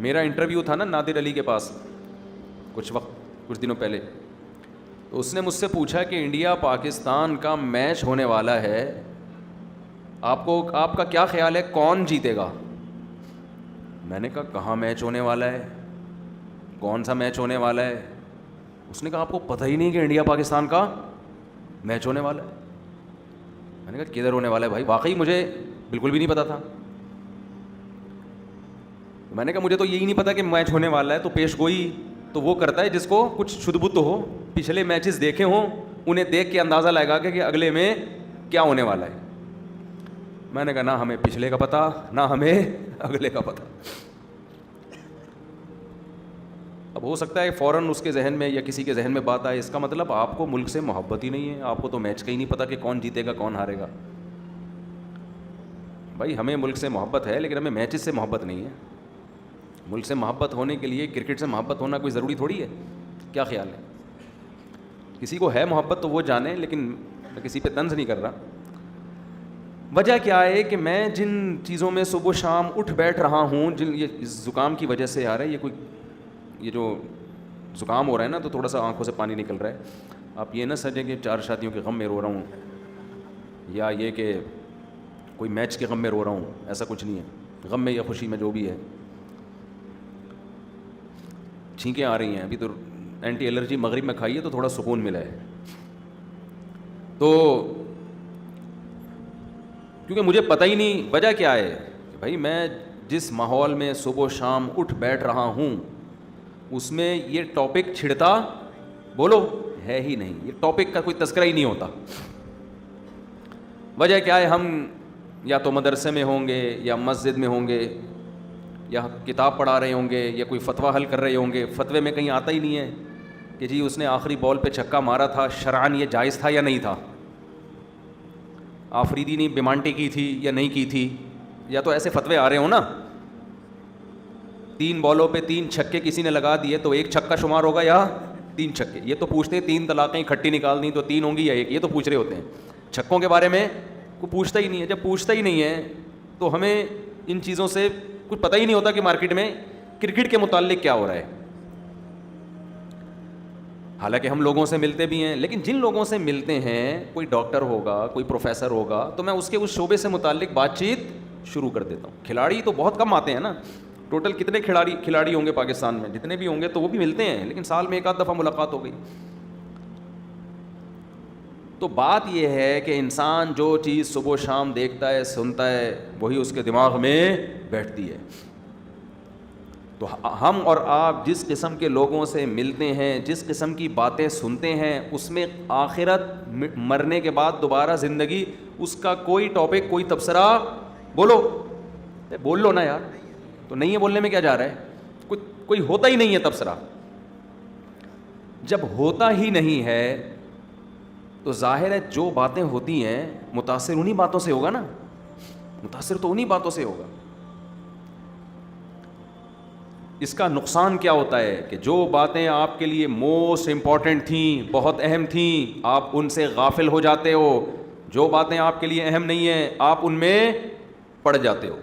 میرا انٹرویو تھا نا نادر علی کے پاس کچھ دنوں پہلے, تو اس نے مجھ سے پوچھا کہ انڈیا پاکستان کا میچ ہونے والا ہے, آپ کا کیا خیال ہے کون جیتے گا؟ میں نے کہا کہاں میچ ہونے والا ہے, کون سا میچ ہونے والا ہے؟ اس نے کہا آپ کو پتہ ہی نہیں کہ انڈیا پاکستان کا میچ ہونے والا ہے. میں نے کہا کدھر ہونے والا ہے بھائی, واقعی مجھے بالکل بھی نہیں پتا تھا. میں نے کہا مجھے تو یہی نہیں پتا کہ میچ ہونے والا ہے, تو پیش گوئی تو وہ کرتا ہے جس کو کچھ شدھ بت ہو, پچھلے میچز دیکھے ہوں, انہیں دیکھ کے اندازہ لگا کہ اگلے میں کیا ہونے والا ہے. میں نے کہا نہ ہمیں پچھلے کا پتہ نہ ہمیں اگلے کا پتہ. اب ہو سکتا ہے فوراً اس کے ذہن میں یا کسی کے ذہن میں بات آئے, اس کا مطلب آپ کو ملک سے محبت ہی نہیں ہے, آپ کو تو میچ کا ہی نہیں پتہ کہ کون جیتے گا کون ہارے گا. بھائی ہمیں ملک سے محبت ہے لیکن ہمیں میچز سے محبت نہیں ہے. ملک سے محبت ہونے کے لیے کرکٹ سے محبت ہونا کوئی ضروری تھوڑی ہے. کیا خیال ہے؟ کسی کو ہے محبت تو وہ جانے, لیکن میں کسی پہ طنز نہیں کر رہا. وجہ کیا ہے کہ میں جن چیزوں میں صبح شام اٹھ بیٹھ رہا ہوں, جن یہ زکام کی وجہ سے آ رہا ہے, یہ جو زکام ہو رہا ہے نا, تو تھوڑا سا آنکھوں سے پانی نکل رہا ہے. آپ یہ نہ سمجھیں کہ 4 شادیوں کے غم میں رو رہا ہوں, یا یہ کہ کوئی میچ کے غم میں رو رہا ہوں, ایسا کچھ نہیں ہے. غم میں یا خوشی میں جو بھی ہے, چھینکیں آ رہی ہیں. ابھی تو اینٹی الرجی مغرب میں کھائیے تو تھوڑا سکون ملا ہے. تو کیونکہ مجھے پتہ ہی نہیں وجہ کیا ہے کہ بھائی میں جس ماحول میں صبح و شام اٹھ بیٹھ رہا ہوں اس میں یہ ٹاپک چھڑتا بولو ہے ہی نہیں, یہ ٹاپک کا کوئی تذکرہ ہی نہیں ہوتا. وجہ کیا ہے؟ ہم یا تو مدرسے میں ہوں گے یا مسجد میں ہوں گے یا کتاب پڑھا رہے ہوں گے یا کوئی فتویٰ حل کر رہے ہوں گے. فتوے میں کہیں آتا ہی نہیں ہے کہ جی اس نے آخری بال پہ چھکا مارا تھا, شرعاً یہ جائز تھا یا نہیں تھا, آفریدی نے بیمانٹی کی تھی یا نہیں کی تھی. یا تو ایسے فتوے آ رہے ہوں نا, 3 بالوں پہ 3 چھکے کسی نے لگا دیے تو 1 چھکا شمار ہوگا یا 3 چھکے. یہ تو پوچھتے ہیں 3 طلاقیں اکٹھی نکال دیں تو 3 ہوں گی یا 1, یہ تو پوچھ رہے ہوتے ہیں. چھکوں کے بارے میں کوئی پوچھتا ہی نہیں ہے. جب پوچھتا ہی نہیں ہے تو ہمیں ان چیزوں سے کچھ پتہ ہی نہیں ہوتا کہ مارکیٹ میں کرکٹ کے متعلق کیا ہو رہا ہے. حالانکہ ہم لوگوں سے ملتے بھی ہیں, لیکن جن لوگوں سے ملتے ہیں, کوئی ڈاکٹر ہوگا, کوئی پروفیسر ہوگا, تو میں اس کے اس شعبے سے متعلق بات چیت شروع کر دیتا ہوں. کھلاڑی تو بہت کم آتے ہیں نا, ٹوٹل کتنے کھلاڑی ہوں گے پاکستان میں, جتنے بھی ہوں گے تو وہ بھی ملتے ہیں, لیکن سال میں 1 آدھ دفعہ ملاقات ہو گئی. تو بات یہ ہے کہ انسان جو چیز صبح و شام دیکھتا ہے سنتا ہے وہی اس کے دماغ میں بیٹھتی ہے. تو ہم اور آپ جس قسم کے لوگوں سے ملتے ہیں, جس قسم کی باتیں سنتے ہیں, اس میں آخرت, مرنے کے بعد دوبارہ زندگی, اس کا کوئی ٹاپک, کوئی تبصرہ بول لو نا یار. تو نہیں ہے بولنے میں کیا جا رہا ہے؟ کوئی ہوتا ہی نہیں ہے تبصرہ. جب ہوتا ہی نہیں ہے تو ظاہر ہے جو باتیں ہوتی ہیں متاثر انہی باتوں سے ہوگا نا, متاثر تو انہی باتوں سے ہوگا. اس کا نقصان کیا ہوتا ہے کہ جو باتیں آپ کے لیے موسٹ امپورٹنٹ تھیں, بہت اہم تھیں, آپ ان سے غافل ہو جاتے ہو. جو باتیں آپ کے لیے اہم نہیں ہیں آپ ان میں پڑ جاتے ہو.